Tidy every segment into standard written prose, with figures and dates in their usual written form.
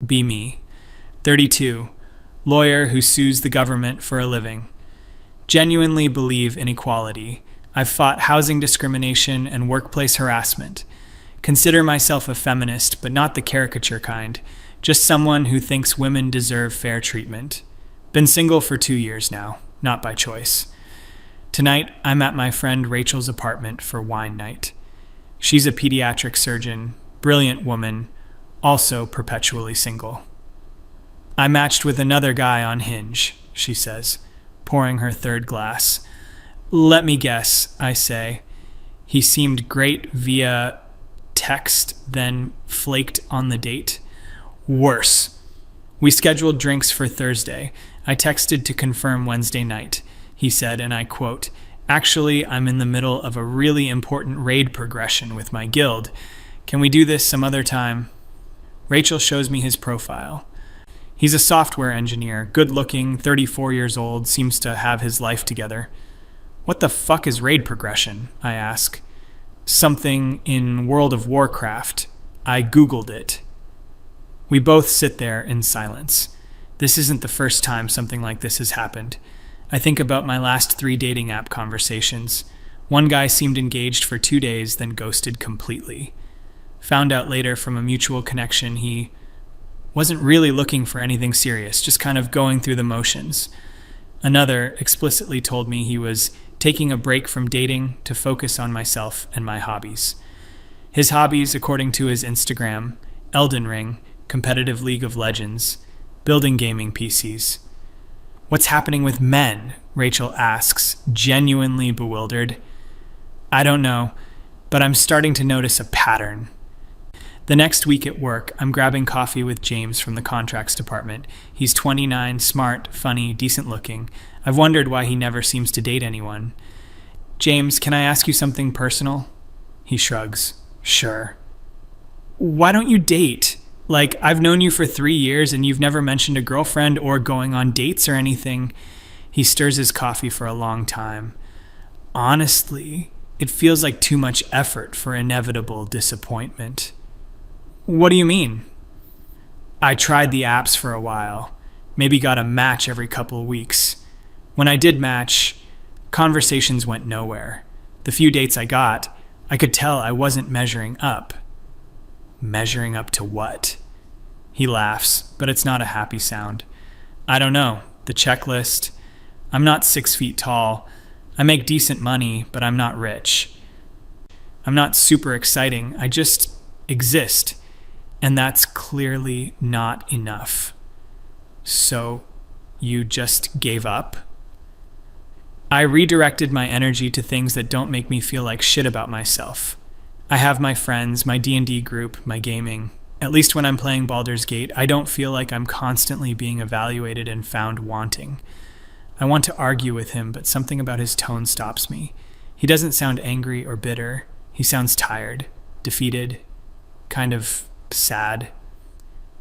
Be me. 32. Lawyer who sues the government for a living. Genuinely believe in equality. I've fought housing discrimination and workplace harassment. Consider myself a feminist, but not the caricature kind. Just someone who thinks women deserve fair treatment. Been single for 2 years now, not by choice. Tonight, I'm at my friend Rachel's apartment for wine night. She's a pediatric surgeon, brilliant woman, also perpetually single. I matched with another guy on Hinge, she says, pouring her third glass. Let me guess, I say. He seemed great via text, then flaked on the date. Worse. We scheduled drinks for Thursday. I texted to confirm Wednesday night. He said, and I quote, "Actually, I'm in the middle of a really important raid progression with my guild. Can we do this some other time?" Rachel shows me his profile. He's a software engineer, good-looking, 34 years old, seems to have his life together. What the fuck is raid progression? I ask. Something in World of Warcraft. I Googled it. We both sit there in silence. This isn't the first time something like this has happened. I think about my last 3 dating app conversations. One guy seemed engaged for 2 days, then ghosted completely. Found out later from a mutual connection he wasn't really looking for anything serious, just kind of going through the motions. Another explicitly told me he was taking a break from dating to focus on myself and my hobbies. His hobbies, according to his Instagram, Elden Ring, competitive League of Legends, building gaming PCs. What's happening with men? Rachel asks, genuinely bewildered. I don't know, but I'm starting to notice a pattern. The next week at work, I'm grabbing coffee with James from the contracts department. He's 29, smart, funny, decent looking. I've wondered why he never seems to date anyone. James, can I ask you something personal? He shrugs. Sure. Why don't you date? Like, I've known you for 3 years and you've never mentioned a girlfriend or going on dates or anything. He stirs his coffee for a long time. Honestly, it feels like too much effort for inevitable disappointment. What do you mean? I tried the apps for a while. Maybe got a match every couple of weeks. When I did match, conversations went nowhere. The few dates I got, I could tell I wasn't measuring up. Measuring up to what? He laughs, but it's not a happy sound. I don't know. The checklist. I'm not 6 feet tall. I make decent money, but I'm not rich. I'm not super exciting. I just exist. And that's clearly not enough. So, you just gave up? I redirected my energy to things that don't make me feel like shit about myself. I have my friends, my D&D group, my gaming. At least when I'm playing Baldur's Gate, I don't feel like I'm constantly being evaluated and found wanting. I want to argue with him, but something about his tone stops me. He doesn't sound angry or bitter. He sounds tired, defeated, kind of sad.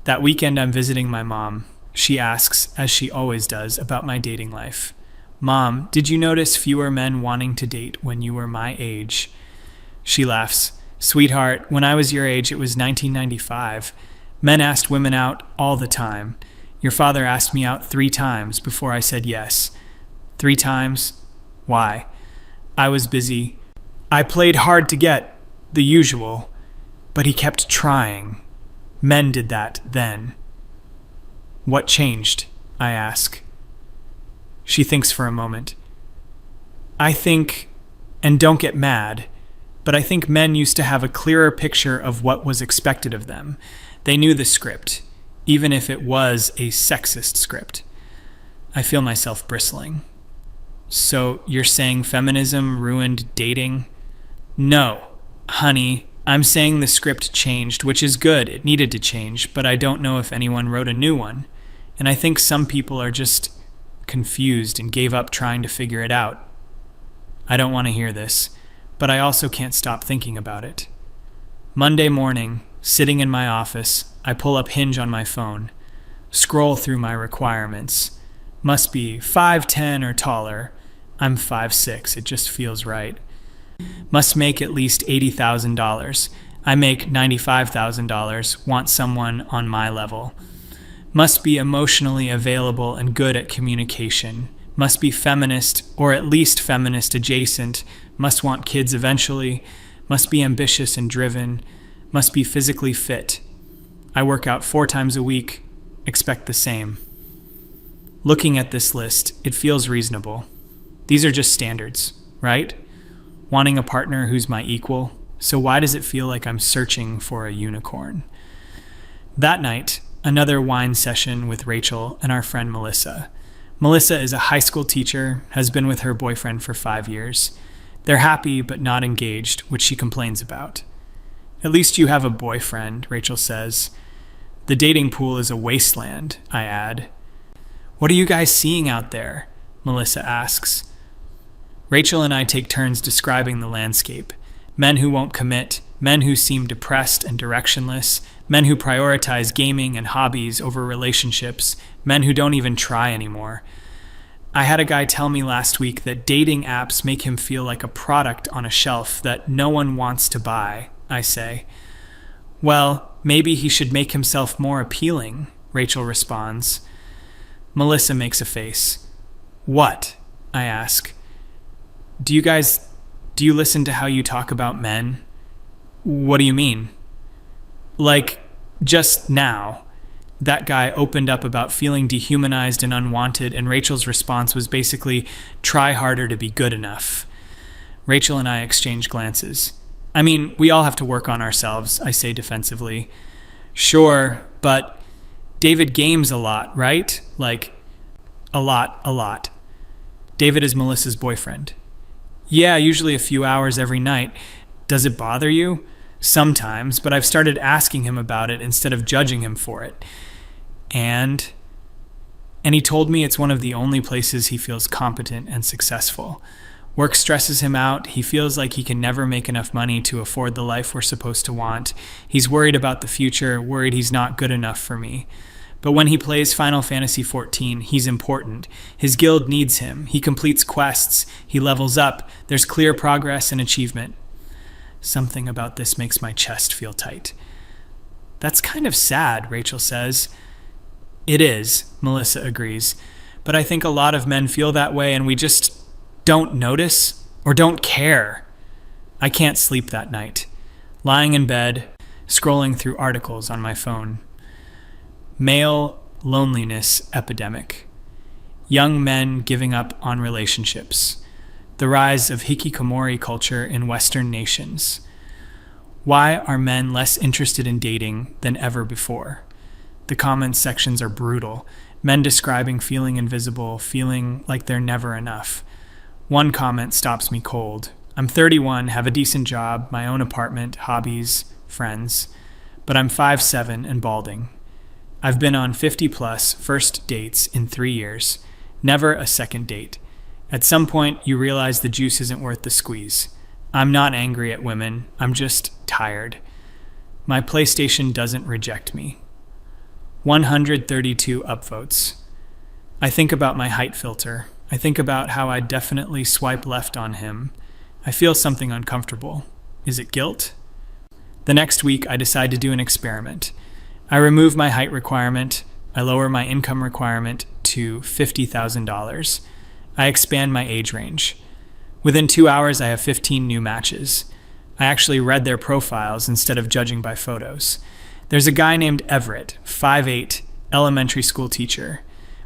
That weekend I'm visiting my mom. She asks, as she always does, about my dating life. Mom, did you notice fewer men wanting to date when you were my age? She laughs. Sweetheart, when I was your age, it was 1995. Men asked women out all the time. Your father asked me out 3 times before I said yes. 3 times? Why? I was busy. I played hard to get, the usual. But he kept trying. Men did that then. What changed? I ask. She thinks for a moment. I think, and don't get mad, but I think men used to have a clearer picture of what was expected of them. They knew the script, even if it was a sexist script. I feel myself bristling. So you're saying feminism ruined dating? No, honey. I'm saying the script changed, which is good. It needed to change, but I don't know if anyone wrote a new one. And I think some people are just confused and gave up trying to figure it out. I don't want to hear this, but I also can't stop thinking about it. Monday morning, sitting in my office, I pull up Hinge on my phone, scroll through my requirements. Must be 5'10" or taller. I'm 5'6". It just feels right. Must make at least $80,000. I make $95,000, want someone on my level. Must be emotionally available and good at communication. Must be feminist, or at least feminist adjacent. Must want kids eventually. Must be ambitious and driven. Must be physically fit. I work out 4 times a week. Expect the same. Looking at this list, it feels reasonable. These are just standards, right? Wanting a partner who's my equal. So why does it feel like I'm searching for a unicorn? That night, another wine session with Rachel and our friend Melissa. Melissa is a high school teacher, has been with her boyfriend for 5 years. They're happy but not engaged, which she complains about. At least you have a boyfriend, Rachel says. The dating pool is a wasteland, I add. What are you guys seeing out there? Melissa asks. Rachel and I take turns describing the landscape. Men who won't commit, men who seem depressed and directionless, men who prioritize gaming and hobbies over relationships, men who don't even try anymore. I had a guy tell me last week that dating apps make him feel like a product on a shelf that no one wants to buy, I say. Well, maybe he should make himself more appealing, Rachel responds. Melissa makes a face. What? I ask. Do you listen to how you talk about men? What do you mean? Like, just now, that guy opened up about feeling dehumanized and unwanted, and Rachel's response was basically, try harder to be good enough. Rachel and I exchange glances. I mean, we all have to work on ourselves, I say defensively. Sure, but David games a lot, right? Like, a lot. David is Melissa's boyfriend. Yeah, usually a few hours every night. Does it bother you? Sometimes, but I've started asking him about it instead of judging him for it. And he told me it's one of the only places he feels competent and successful. Work stresses him out. He feels like he can never make enough money to afford the life we're supposed to want. He's worried about the future, worried he's not good enough for me. But when he plays Final Fantasy XIV, he's important. His guild needs him. He completes quests. He levels up. There's clear progress and achievement. Something about this makes my chest feel tight. That's kind of sad, Rachel says. It is, Melissa agrees. But I think a lot of men feel that way and we just don't notice or don't care. I can't sleep that night. Lying in bed, scrolling through articles on my phone. Male loneliness epidemic. Young men giving up on relationships. The rise of hikikomori culture in Western nations. Why are men less interested in dating than ever before? The comments sections are brutal. Men describing feeling invisible, feeling like they're never enough. One comment stops me cold. I'm 31, have a decent job, my own apartment, hobbies, friends. But I'm 5'7" and balding. I've been on 50+ first dates in 3 years. Never a second date. At some point, you realize the juice isn't worth the squeeze. I'm not angry at women. I'm just tired. My PlayStation doesn't reject me. 132 upvotes. I think about my height filter. I think about how I definitely swipe left on him. I feel something uncomfortable. Is it guilt? The next week, I decide to do an experiment. I remove my height requirement. I lower my income requirement to $50,000. I expand my age range. Within 2 hours, I have 15 new matches. I actually read their profiles instead of judging by photos. There's a guy named Everett, 5'8", elementary school teacher.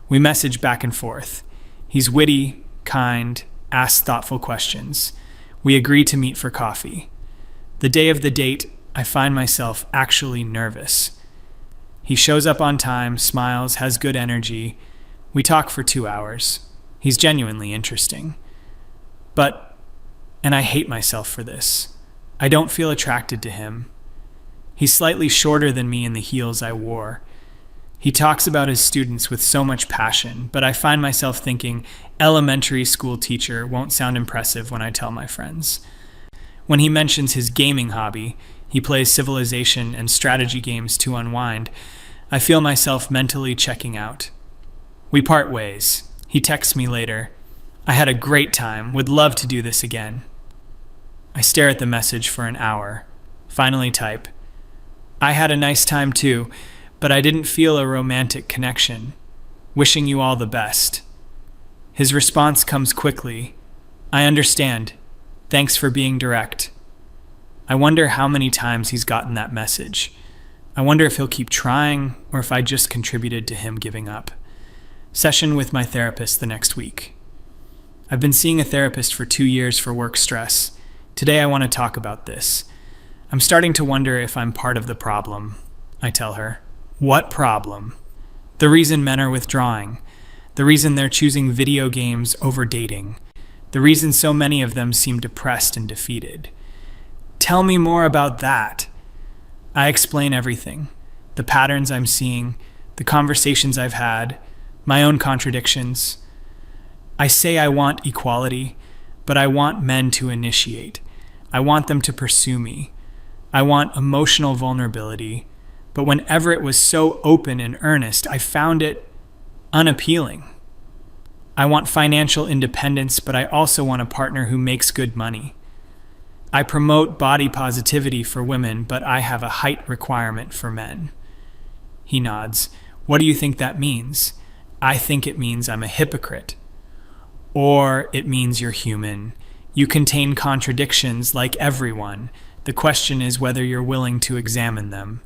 We message back and forth. He's witty, kind, asks thoughtful questions. We agree to meet for coffee. The day of the date, I find myself actually nervous. He shows up on time, smiles, has good energy. We talk for 2 hours. He's genuinely interesting. And I hate myself for this. I don't feel attracted to him. He's slightly shorter than me in the heels I wore. He talks about his students with so much passion, but I find myself thinking, elementary school teacher won't sound impressive when I tell my friends. When he mentions his gaming hobby, he plays Civilization and strategy games to unwind, I feel myself mentally checking out. We part ways. He texts me later. I had a great time, would love to do this again. I stare at the message for an hour. Finally type, I had a nice time too, but I didn't feel a romantic connection. Wishing you all the best. His response comes quickly. I understand. Thanks for being direct. I wonder how many times he's gotten that message. I wonder if he'll keep trying or if I just contributed to him giving up. Session with my therapist the next week. I've been seeing a therapist for 2 years for work stress. Today I want to talk about this. I'm starting to wonder if I'm part of the problem, I tell her. What problem? The reason men are withdrawing. The reason they're choosing video games over dating. The reason so many of them seem depressed and defeated. Tell me more about that. I explain everything. The patterns I'm seeing, the conversations I've had, my own contradictions. I say I want equality, but I want men to initiate. I want them to pursue me. I want emotional vulnerability, but whenever it was so open and earnest, I found it unappealing. I want financial independence, but I also want a partner who makes good money. I promote body positivity for women, but I have a height requirement for men. He nods. What do you think that means? I think it means I'm a hypocrite. Or it means you're human. You contain contradictions like everyone. The question is whether you're willing to examine them.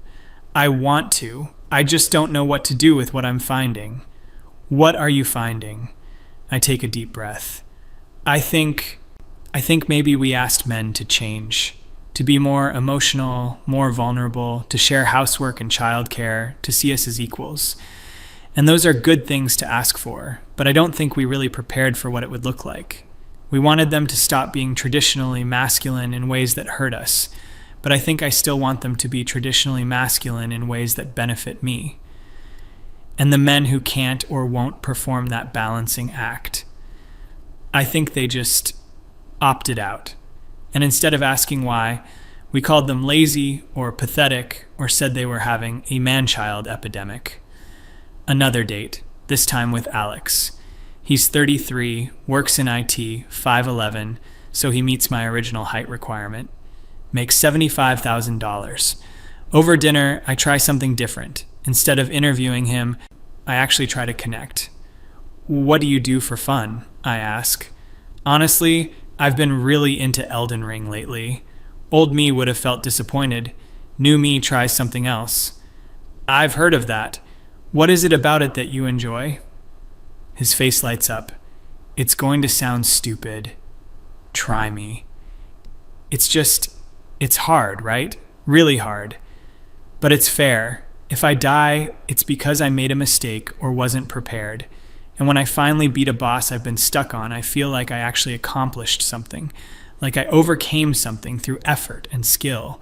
I want to. I just don't know what to do with what I'm finding. What are you finding? I take a deep breath. I think maybe we asked men to change, to be more emotional, more vulnerable, to share housework and childcare, to see us as equals. And those are good things to ask for, but I don't think we really prepared for what it would look like. We wanted them to stop being traditionally masculine in ways that hurt us, but I think I still want them to be traditionally masculine in ways that benefit me. And the men who can't or won't perform that balancing act, I think they just opted out. And instead of asking why, we called them lazy or pathetic or said they were having a man-child epidemic. Another date, this time with Alex. He's 33, works in IT, 5'11", so he meets my original height requirement. Makes $75,000. Over dinner, I try something different. Instead of interviewing him, I actually try to connect. What do you do for fun? I ask. Honestly, I've been really into Elden Ring lately. Old me would have felt disappointed. New me tries something else. I've heard of that. What is it about it that you enjoy? His face lights up. It's going to sound stupid. Try me. It's hard, right? Really hard. But it's fair. If I die, it's because I made a mistake or wasn't prepared. And when I finally beat a boss I've been stuck on, I feel like I actually accomplished something. Like I overcame something through effort and skill.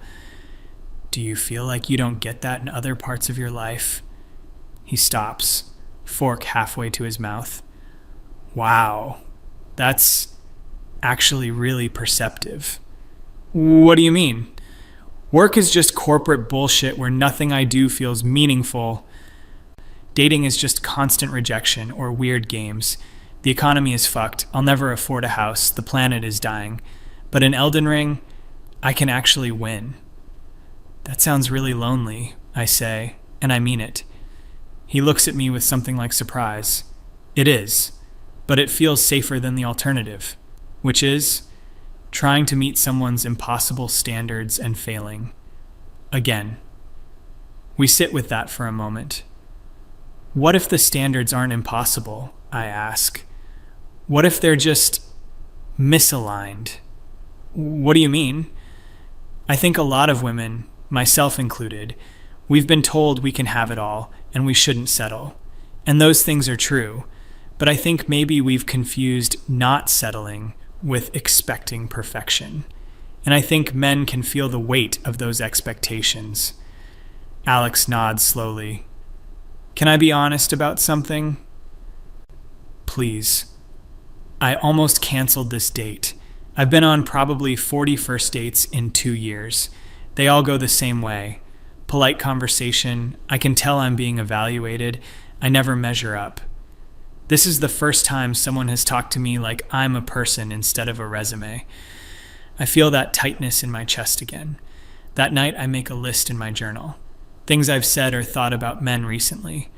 Do you feel like you don't get that in other parts of your life? He stops, fork halfway to his mouth. Wow, that's actually really perceptive. What do you mean? Work is just corporate bullshit where nothing I do feels meaningful. Dating is just constant rejection or weird games. The economy is fucked. I'll never afford a house. The planet is dying. But in Elden Ring, I can actually win. That sounds really lonely, I say, and I mean it. He looks at me with something like surprise. It is, but it feels safer than the alternative, which is trying to meet someone's impossible standards and failing. Again. We sit with that for a moment. What if the standards aren't impossible? I ask. What if they're just misaligned? What do you mean? I think a lot of women, myself included, we've been told we can have it all and we shouldn't settle. And those things are true. But I think maybe we've confused not settling with expecting perfection. And I think men can feel the weight of those expectations. Alex nods slowly. Can I be honest about something? Please. I almost canceled this date. I've been on probably 40 first dates in 2 years. They all go the same way. Polite conversation. I can tell I'm being evaluated. I never measure up. This is the first time someone has talked to me like I'm a person instead of a resume. I feel that tightness in my chest again. That night, I make a list in my journal. Things I've said or thought about men recently.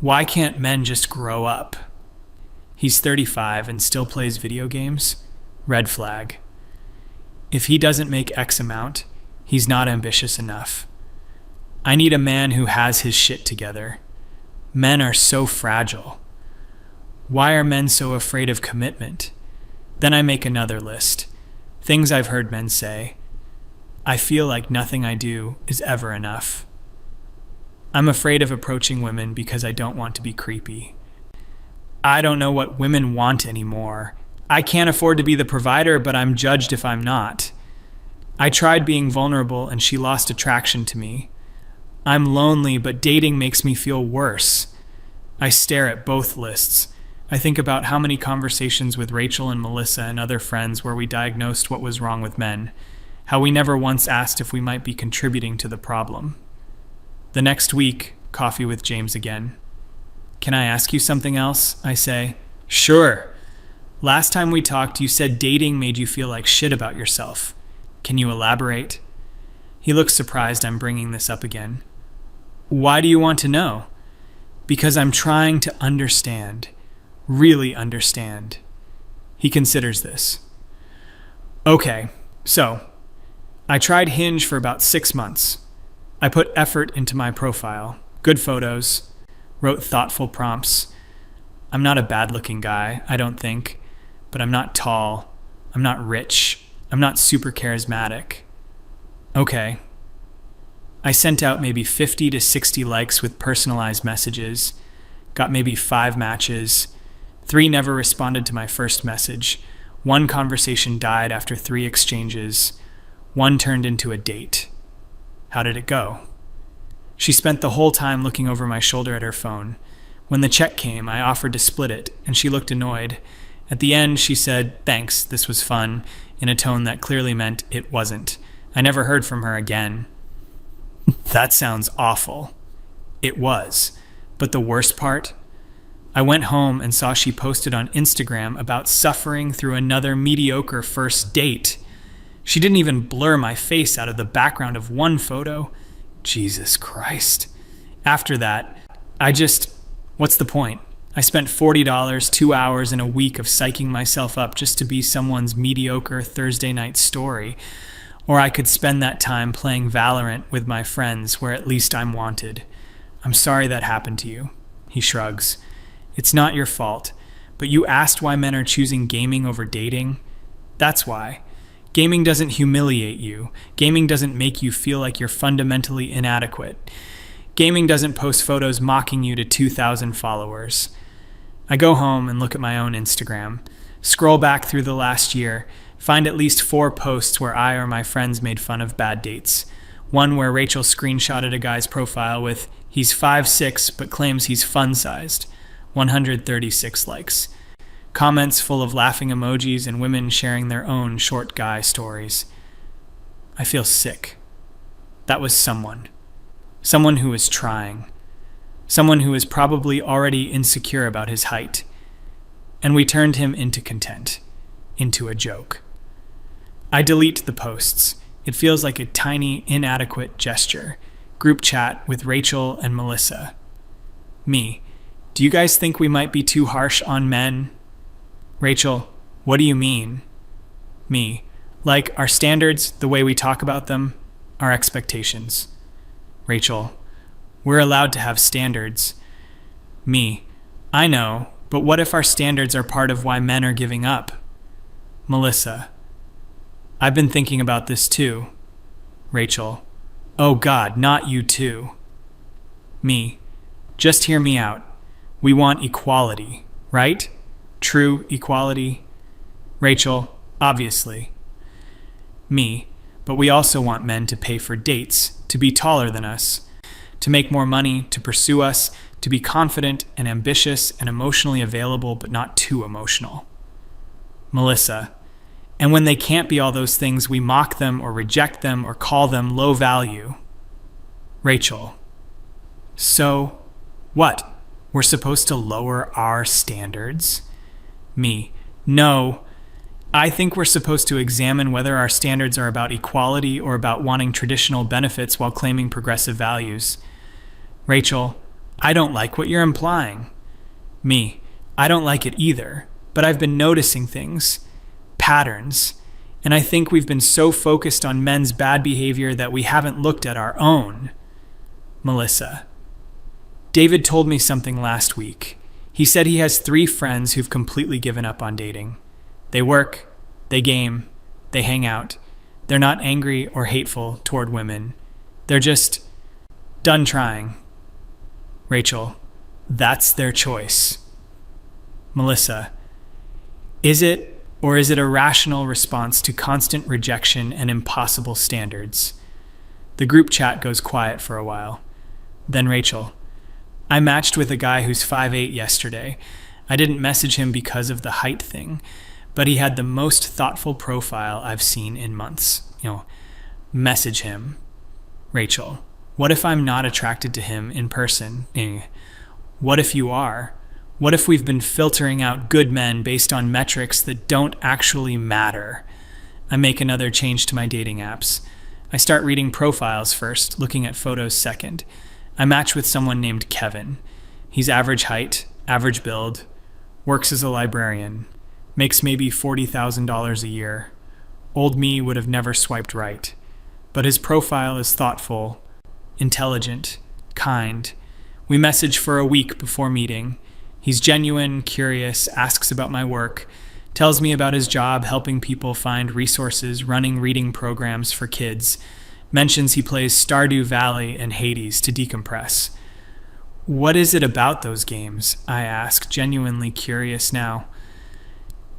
Why can't men just grow up? He's 35 and still plays video games? Red flag. If he doesn't make X amount, he's not ambitious enough. I need a man who has his shit together. Men are so fragile. Why are men so afraid of commitment? Then I make another list. Things I've heard men say. I feel like nothing I do is ever enough. I'm afraid of approaching women because I don't want to be creepy. I don't know what women want anymore. I can't afford to be the provider, but I'm judged if I'm not. I tried being vulnerable and she lost attraction to me. I'm lonely, but dating makes me feel worse. I stare at both lists. I think about how many conversations with Rachel and Melissa and other friends where we diagnosed what was wrong with men, how we never once asked if we might be contributing to the problem. The next week, coffee with James again. Can I ask you something else? I say. Sure. Last time we talked, you said dating made you feel like shit about yourself. Can you elaborate? He looks surprised I'm bringing this up again. Why do you want to know? Because I'm trying to understand. Really understand. He considers this. Okay, so I tried Hinge for about 6 months. I put effort into my profile, good photos, wrote thoughtful prompts. I'm not a bad-looking guy, I don't think, but I'm not tall, I'm not rich, I'm not super charismatic. Okay. I sent out maybe 50 to 60 likes with personalized messages, got maybe 5 matches. 3 never responded to my first message. 1 conversation died after 3 exchanges. 1 turned into a date. How did it go? She spent the whole time looking over my shoulder at her phone. When the check came, I offered to split it, and she looked annoyed. At the end, she said, "Thanks, this was fun," in a tone that clearly meant it wasn't. I never heard from her again. That sounds awful. It was. But the worst part? I went home and saw she posted on Instagram about suffering through another mediocre first date. She didn't even blur my face out of the background of 1 photo. Jesus Christ. After that, what's the point? I spent $40, 2 hours in a week of psyching myself up just to be someone's mediocre Thursday night story. Or I could spend that time playing Valorant with my friends where at least I'm wanted. I'm sorry that happened to you. He shrugs. It's not your fault, but you asked why men are choosing gaming over dating. That's why. Gaming doesn't humiliate you. Gaming doesn't make you feel like you're fundamentally inadequate. Gaming doesn't post photos mocking you to 2,000 followers. I go home and look at my own Instagram, scroll back through the last year, find at least 4 posts where I or my friends made fun of bad dates. One where Rachel screenshotted a guy's profile with, "He's 5'6", but claims he's fun-sized." 136 likes. Comments full of laughing emojis and women sharing their own short guy stories. I feel sick. That was someone. Someone who was trying. Someone who was probably already insecure about his height. And we turned him into content. Into a joke. I delete the posts. It feels like a tiny, inadequate gesture. Group chat with Rachel and Melissa. Me. Do you guys think we might be too harsh on men? Rachel, what do you mean? Me. Like our standards, the way we talk about them, our expectations. Rachel, we're allowed to have standards. Me. I know, but what if our standards are part of why men are giving up? Melissa. I've been thinking about this too. Rachel. Oh God, not you too. Me. Just hear me out. We want equality, right? True equality. Rachel, obviously. Me, but we also want men to pay for dates, to be taller than us, to make more money, to pursue us, to be confident and ambitious and emotionally available, but not too emotional. Melissa, and when they can't be all those things, we mock them or reject them or call them low value. Rachel, so what? We're supposed to lower our standards? Me, no, I think we're supposed to examine whether our standards are about equality or about wanting traditional benefits while claiming progressive values. Rachel, I don't like what you're implying. Me, I don't like it either, but I've been noticing things, patterns, and I think we've been so focused on men's bad behavior that we haven't looked at our own. Melissa, David told me something last week. He said he has 3 friends who've completely given up on dating. They work, they game, they hang out. They're not angry or hateful toward women. They're just done trying. Rachel, that's their choice. Melissa, is it or is it a rational response to constant rejection and impossible standards? The group chat goes quiet for a while. Then Rachel, I matched with a guy who's 5'8" yesterday. I didn't message him because of the height thing, but he had the most thoughtful profile I've seen in months. Message him. Rachel, what if I'm not attracted to him in person? What if you are? What if we've been filtering out good men based on metrics that don't actually matter? I make another change to my dating apps. I start reading profiles first, looking at photos second. I match with someone named Kevin. He's average height, average build, works as a librarian, makes maybe $40,000 a year. Old me would have never swiped right. But his profile is thoughtful, intelligent, kind. We message for a week before meeting. He's genuine, curious, asks about my work, tells me about his job helping people find resources, running reading programs for kids, mentions he plays Stardew Valley and Hades to decompress. What is it about those games? I ask, genuinely curious now.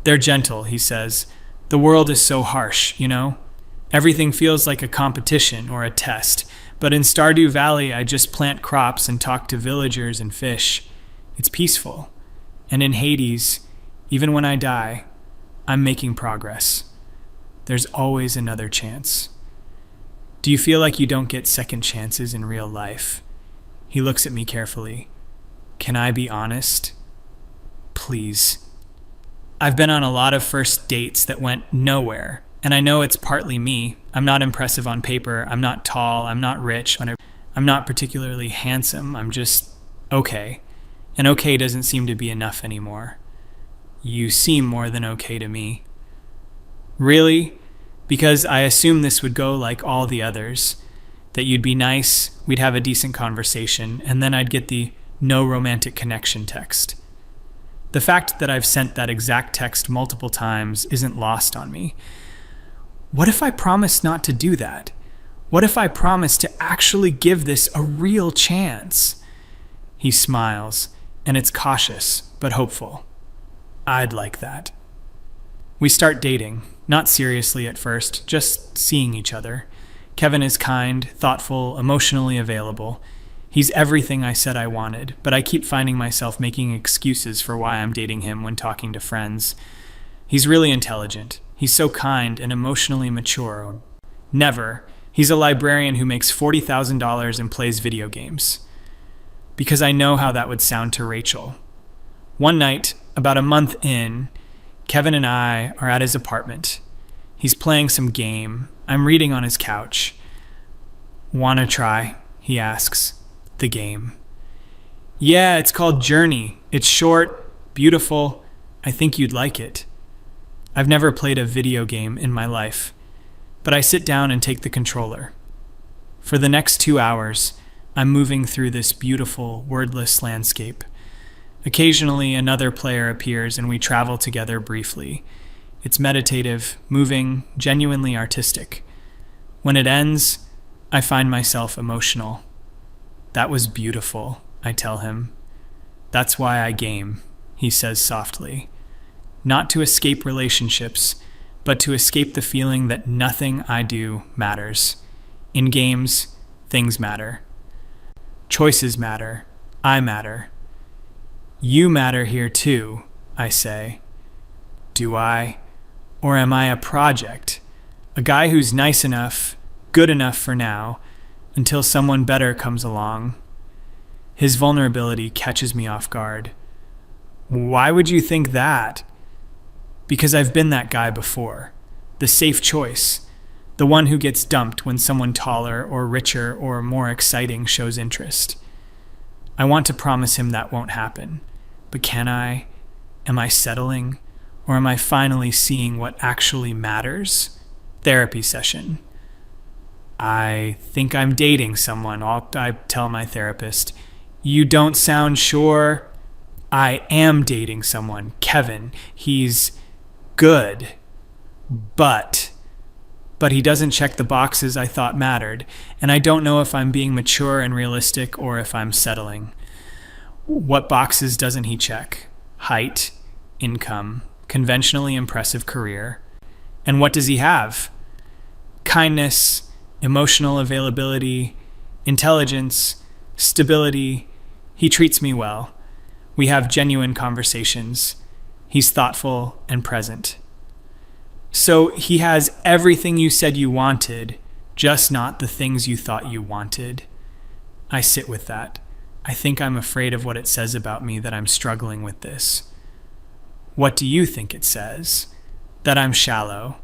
They're gentle, he says. The world is so harsh, Everything feels like a competition or a test. But in Stardew Valley, I just plant crops and talk to villagers and fish. It's peaceful. And in Hades, even when I die, I'm making progress. There's always another chance. Do you feel like you don't get second chances in real life? He looks at me carefully. Can I be honest? Please. I've been on a lot of first dates that went nowhere, and I know it's partly me. I'm not impressive on paper. I'm not tall. I'm not rich. I'm not particularly handsome. I'm just okay. And okay doesn't seem to be enough anymore. You seem more than okay to me. Really? Because I assumed this would go like all the others. That you'd be nice, we'd have a decent conversation, and then I'd get the no romantic connection text. The fact that I've sent that exact text multiple times isn't lost on me. What if I promise not to do that? What if I promise to actually give this a real chance? He smiles, and it's cautious, but hopeful. I'd like that. We start dating, not seriously at first, just seeing each other. Kevin is kind, thoughtful, emotionally available. He's everything I said I wanted, but I keep finding myself making excuses for why I'm dating him when talking to friends. He's really intelligent. He's so kind and emotionally mature. Never. He's a librarian who makes $40,000 and plays video games. Because I know how that would sound to Rachel. One night, about a month in, Kevin and I are at his apartment. He's playing some game. I'm reading on his couch. Wanna try? He asks. The game. Yeah, it's called Journey. It's short, beautiful. I think you'd like it. I've never played a video game in my life, but I sit down and take the controller. For the next 2 hours, I'm moving through this beautiful, wordless landscape. Occasionally, another player appears and we travel together briefly. It's meditative, moving, genuinely artistic. When it ends, I find myself emotional. That was beautiful, I tell him. That's why I game, he says softly. Not to escape relationships, but to escape the feeling that nothing I do matters. In games, things matter. Choices matter. I matter. You matter here too, I say. Do I? Or am I a project? A guy who's nice enough, good enough for now, until someone better comes along. His vulnerability catches me off guard. Why would you think that? Because I've been that guy before. The safe choice. The one who gets dumped when someone taller or richer or more exciting shows interest. I want to promise him that won't happen. But can I? Am I settling? Or am I finally seeing what actually matters? Therapy session. I think I'm dating someone, I tell my therapist. You don't sound sure. I am dating someone, Kevin. He's good. But he doesn't check the boxes I thought mattered, and I don't know if I'm being mature and realistic or if I'm settling. What boxes doesn't he check? Height, income, conventionally impressive career. And what does he have? Kindness, emotional availability, intelligence, stability. He treats me well. We have genuine conversations. He's thoughtful and present. So he has everything you said you wanted, just not the things you thought you wanted. I sit with that. I think I'm afraid of what it says about me that I'm struggling with this. What do you think it says? That I'm shallow.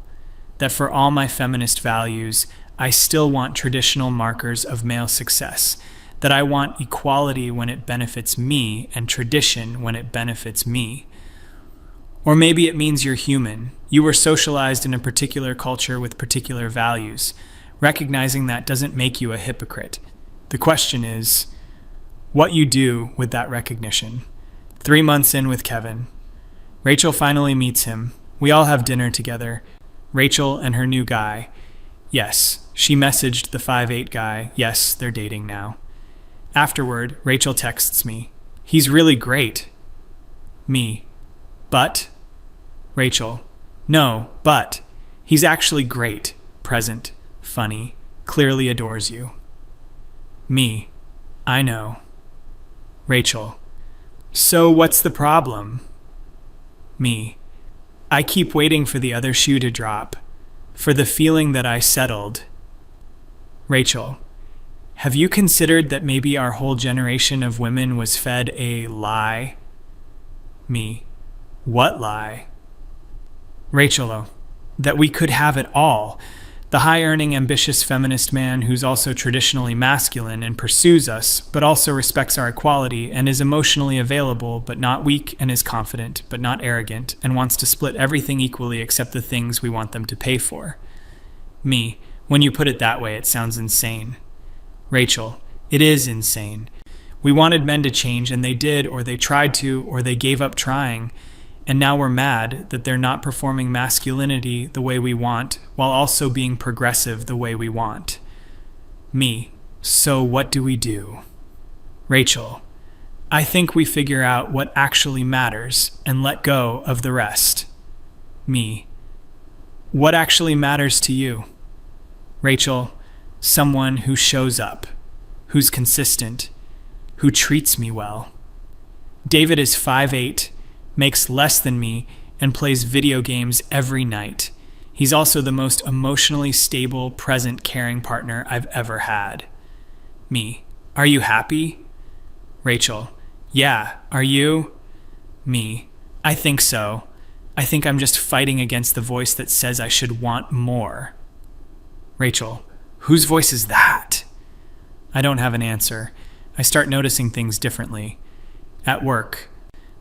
That for all my feminist values, I still want traditional markers of male success. That I want equality when it benefits me and tradition when it benefits me. Or maybe it means you're human. You were socialized in a particular culture with particular values. Recognizing that doesn't make you a hypocrite. The question is, what you do with that recognition. 3 months in with Kevin. Rachel finally meets him. We all have dinner together. Rachel and her new guy. Yes, she messaged the 5'8" guy. Yes, they're dating now. Afterward, Rachel texts me. He's really great. Me. But? Rachel. No, but. He's actually great. Present. Funny. Clearly adores you. Me. I know. Rachel. So what's the problem? Me. I keep waiting for the other shoe to drop. For the feeling that I settled. Rachel. Have you considered that maybe our whole generation of women was fed a lie? Me. What lie? Rachel, that we could have it all. The high-earning, ambitious feminist man who's also traditionally masculine and pursues us, but also respects our equality and is emotionally available, but not weak, and is confident, but not arrogant, and wants to split everything equally except the things we want them to pay for. Me. When you put it that way, it sounds insane. Rachel. It is insane. We wanted men to change, and they did, or they tried to, or they gave up trying. And now we're mad that they're not performing masculinity the way we want, while also being progressive the way we want. Me. So what do we do? Rachel. I think we figure out what actually matters and let go of the rest. Me. What actually matters to you? Rachel. Someone who shows up, who's consistent, who treats me well. David is 5'8", makes less than me, and plays video games every night. He's also the most emotionally stable, present, caring partner I've ever had. Me. Are you happy? Rachel. Yeah. Are you? Me. I think so. I think I'm just fighting against the voice that says I should want more. Rachel. Whose voice is that? I don't have an answer. I start noticing things differently. At work,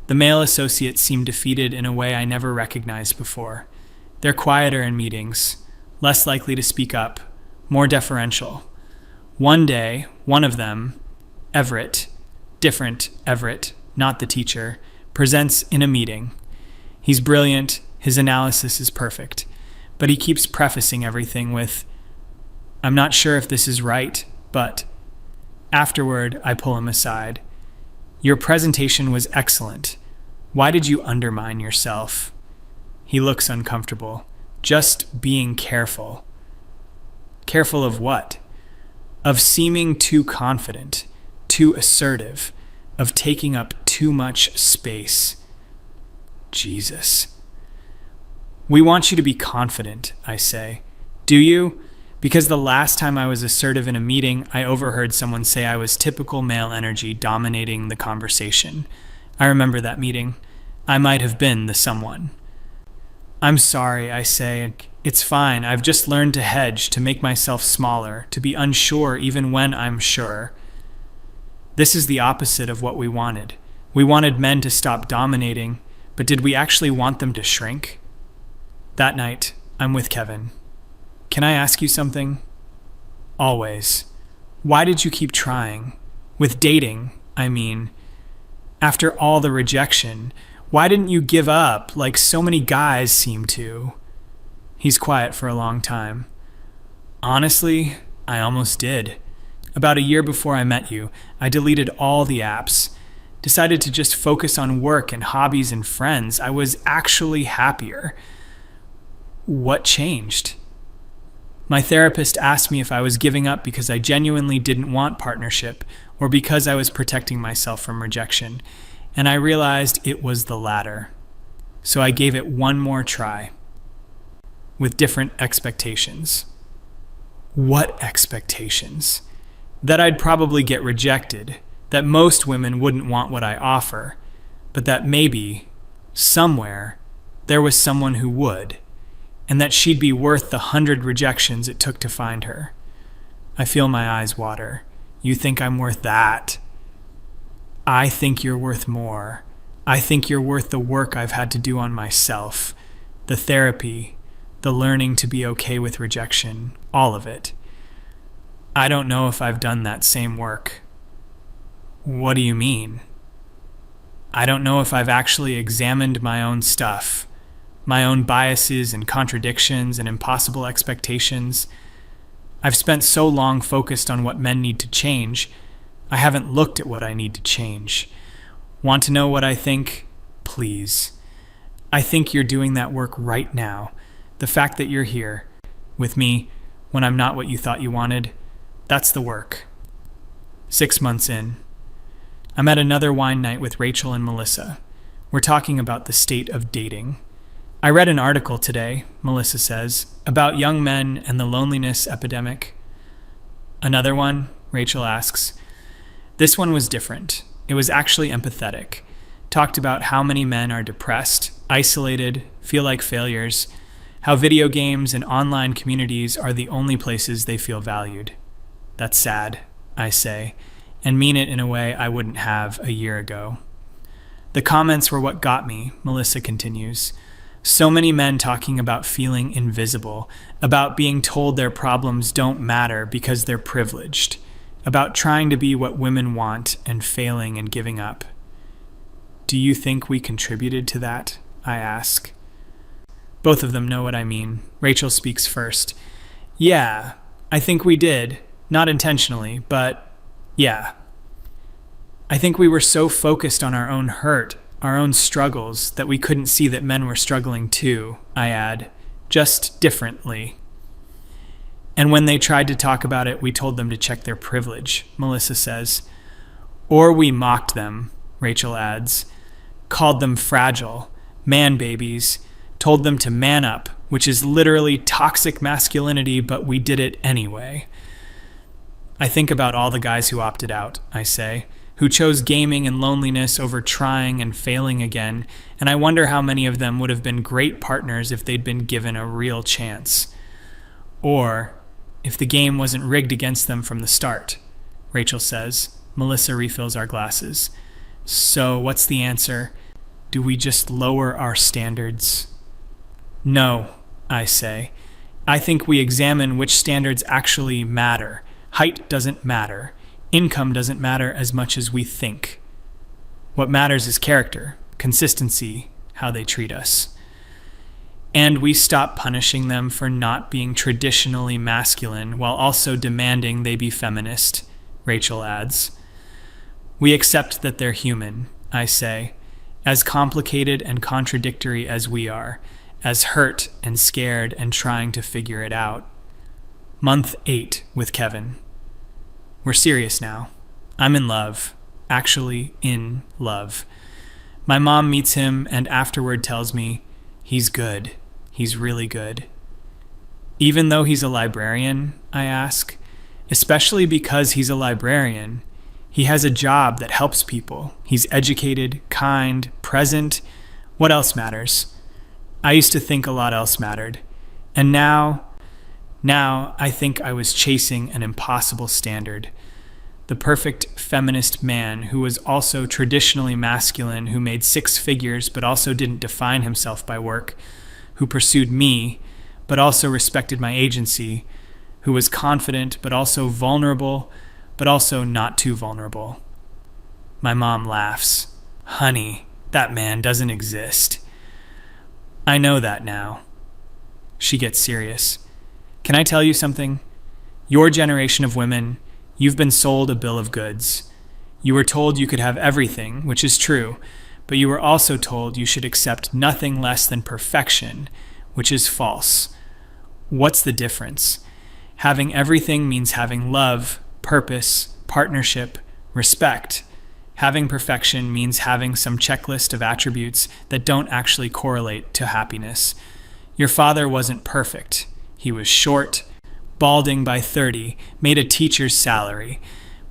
the male associates seem defeated in a way I never recognized before. They're quieter in meetings, less likely to speak up, more deferential. One day, one of them, Everett, different Everett, not the teacher, presents in a meeting. He's brilliant, his analysis is perfect, but he keeps prefacing everything with, I'm not sure if this is right, but... Afterward, I pull him aside. Your presentation was excellent. Why did you undermine yourself? He looks uncomfortable. Just being careful. Careful of what? Of seeming too confident, too assertive, of taking up too much space. Jesus. We want you to be confident, I say. Do you? Because the last time I was assertive in a meeting, I overheard someone say I was typical male energy dominating the conversation. I remember that meeting. I might have been the someone. I'm sorry, I say. It's fine. I've just learned to hedge, to make myself smaller, to be unsure even when I'm sure. This is the opposite of what we wanted. We wanted men to stop dominating, but did we actually want them to shrink? That night, I'm with Kevin. Can I ask you something? Always. Why did you keep trying? With dating, I mean. After all the rejection, why didn't you give up like so many guys seem to? He's quiet for a long time. Honestly, I almost did. About a year before I met you, I deleted all the apps. Decided to just focus on work and hobbies and friends. I was actually happier. What changed? My therapist asked me if I was giving up because I genuinely didn't want partnership or because I was protecting myself from rejection, and I realized it was the latter. So I gave it one more try, with different expectations. What expectations? That I'd probably get rejected, that most women wouldn't want what I offer, but that maybe, somewhere, there was someone who would, and that she'd be worth the 100 rejections it took to find her. I feel my eyes water. You think I'm worth that? I think you're worth more. I think you're worth the work I've had to do on myself, the therapy, the learning to be okay with rejection, all of it. I don't know if I've done that same work. What do you mean? I don't know if I've actually examined my own stuff, my own biases and contradictions and impossible expectations. I've spent so long focused on what men need to change, I haven't looked at what I need to change. Want to know what I think? Please. I think you're doing that work right now. The fact that you're here, with me, when I'm not what you thought you wanted, that's the work. 6 months in. I'm at another wine night with Rachel and Melissa. We're talking about the state of dating. I read an article today, Melissa says, about young men and the loneliness epidemic. Another one? Rachel asks. This one was different. It was actually empathetic. Talked about how many men are depressed, isolated, feel like failures, how video games and online communities are the only places they feel valued. That's sad, I say, and mean it in a way I wouldn't have a year ago. The comments were what got me, Melissa continues. So many men talking about feeling invisible, about being told their problems don't matter because they're privileged, about trying to be what women want and failing and giving up. Do you think we contributed to that? I ask. Both of them know what I mean. Rachel speaks first. Yeah, I think we did. Not intentionally, but yeah. I think we were so focused on our own hurt, our own struggles, that we couldn't see that men were struggling too, I add, just differently. And when they tried to talk about it, we told them to check their privilege, Melissa says. Or we mocked them, Rachel adds, called them fragile, man babies, told them to man up, which is literally toxic masculinity, but we did it anyway. I think about all the guys who opted out, I say, who chose gaming and loneliness over trying and failing again, and I wonder how many of them would have been great partners if they'd been given a real chance. Or if the game wasn't rigged against them from the start, Rachel says. Melissa refills our glasses. So what's the answer? Do we just lower our standards? No, I say. I think we examine which standards actually matter. Height doesn't matter. Income doesn't matter as much as we think. What matters is character, consistency, how they treat us. And we stop punishing them for not being traditionally masculine while also demanding they be feminist, Rachel adds. We accept that they're human, I say, as complicated and contradictory as we are, as hurt and scared and trying to figure it out. Month 8 with Kevin. We're serious now. I'm in love. Actually, in love. My mom meets him and afterward tells me, he's good. He's really good. Even though he's a librarian, I ask, especially because he's a librarian. He has a job that helps people. He's educated, kind, present. What else matters? I used to think a lot else mattered. And now I think I was chasing an impossible standard. The perfect feminist man who was also traditionally masculine, who made six figures but also didn't define himself by work, who pursued me but also respected my agency, who was confident but also vulnerable but also not too vulnerable. My mom laughs. Honey, that man doesn't exist. I know that now. She gets serious. Can I tell you something? Your generation of women, you've been sold a bill of goods. You were told you could have everything, which is true, but you were also told you should accept nothing less than perfection, which is false. What's the difference? Having everything means having love, purpose, partnership, respect. Having perfection means having some checklist of attributes that don't actually correlate to happiness. Your father wasn't perfect. He was short, balding by 30, made a teacher's salary.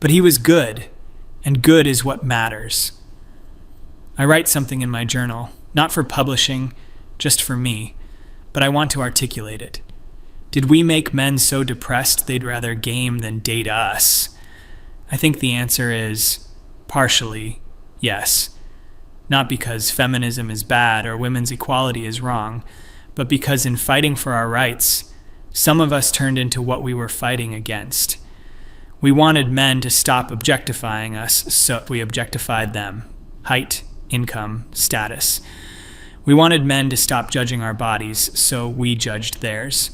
But he was good, and good is what matters. I write something in my journal, not for publishing, just for me, but I want to articulate it. Did we make men so depressed they'd rather game than date us? I think the answer is, partially, yes. Not because feminism is bad or women's equality is wrong, but because in fighting for our rights, some of us turned into what we were fighting against. We wanted men to stop objectifying us, so we objectified them. Height, income, status. We wanted men to stop judging our bodies, so we judged theirs.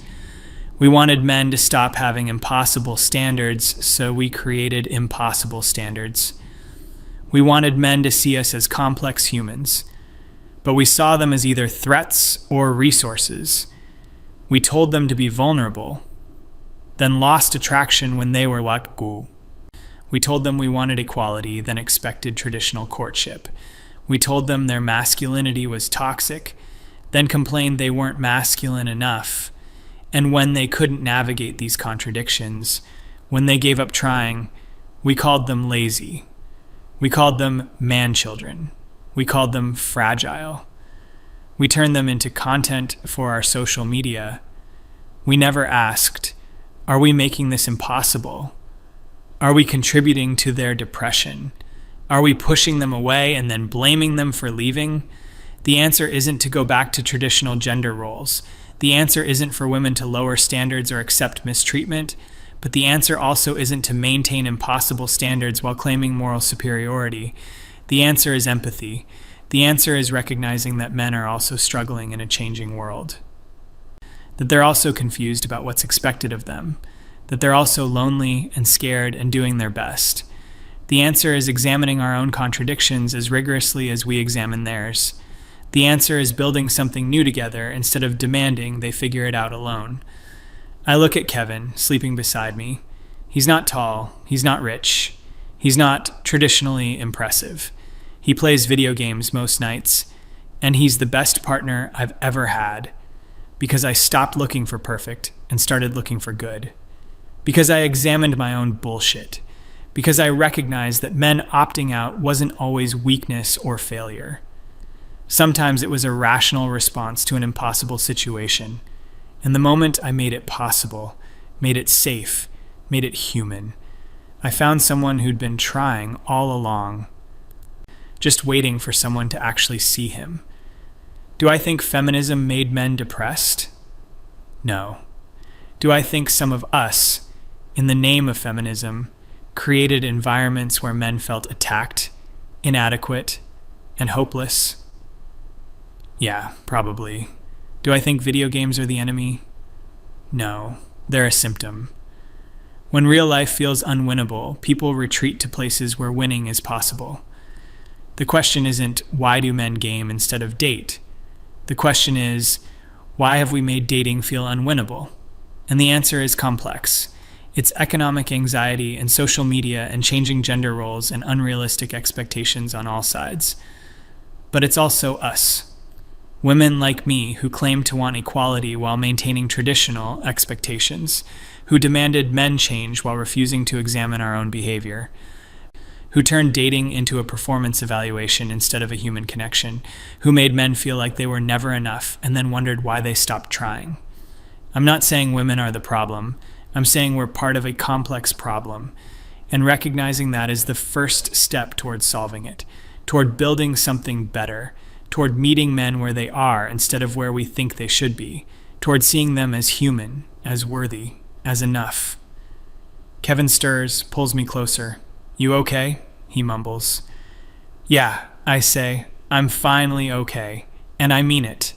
We wanted men to stop having impossible standards, so we created impossible standards. We wanted men to see us as complex humans, but we saw them as either threats or resources. We told them to be vulnerable, then lost attraction when they were like go. We told them we wanted equality, then expected traditional courtship. We told them their masculinity was toxic, then complained they weren't masculine enough. And when they couldn't navigate these contradictions, when they gave up trying, we called them lazy. We called them man-children. We called them fragile. We turned them into content for our social media. We never asked, are we making this impossible? Are we contributing to their depression? Are we pushing them away and then blaming them for leaving? The answer isn't to go back to traditional gender roles. The answer isn't for women to lower standards or accept mistreatment, but the answer also isn't to maintain impossible standards while claiming moral superiority. The answer is empathy. The answer is recognizing that men are also struggling in a changing world. That they're also confused about what's expected of them. That they're also lonely and scared and doing their best. The answer is examining our own contradictions as rigorously as we examine theirs. The answer is building something new together instead of demanding they figure it out alone. I look at Kevin, sleeping beside me. He's not tall, he's not rich, he's not traditionally impressive. He plays video games most nights, and he's the best partner I've ever had because I stopped looking for perfect and started looking for good. Because I examined my own bullshit. Because I recognized that men opting out wasn't always weakness or failure. Sometimes it was a rational response to an impossible situation. And the moment I made it possible, made it safe, made it human, I found someone who'd been trying all along, just waiting for someone to actually see him. Do I think feminism made men depressed? No. Do I think some of us, in the name of feminism, created environments where men felt attacked, inadequate, and hopeless? Yeah, probably. Do I think video games are the enemy? No, they're a symptom. When real life feels unwinnable, people retreat to places where winning is possible. The question isn't, why do men game instead of date? The question is, why have we made dating feel unwinnable? And the answer is complex. It's economic anxiety and social media and changing gender roles and unrealistic expectations on all sides. But it's also us. Women like me who claim to want equality while maintaining traditional expectations, who demanded men change while refusing to examine our own behavior, who turned dating into a performance evaluation instead of a human connection, who made men feel like they were never enough and then wondered why they stopped trying. I'm not saying women are the problem. I'm saying we're part of a complex problem, and recognizing that is the first step towards solving it, toward building something better, toward meeting men where they are instead of where we think they should be, toward seeing them as human, as worthy, as enough. Kevin stirs, pulls me closer. "You okay?" he mumbles. "Yeah," I say. "I'm finally okay. And I mean it.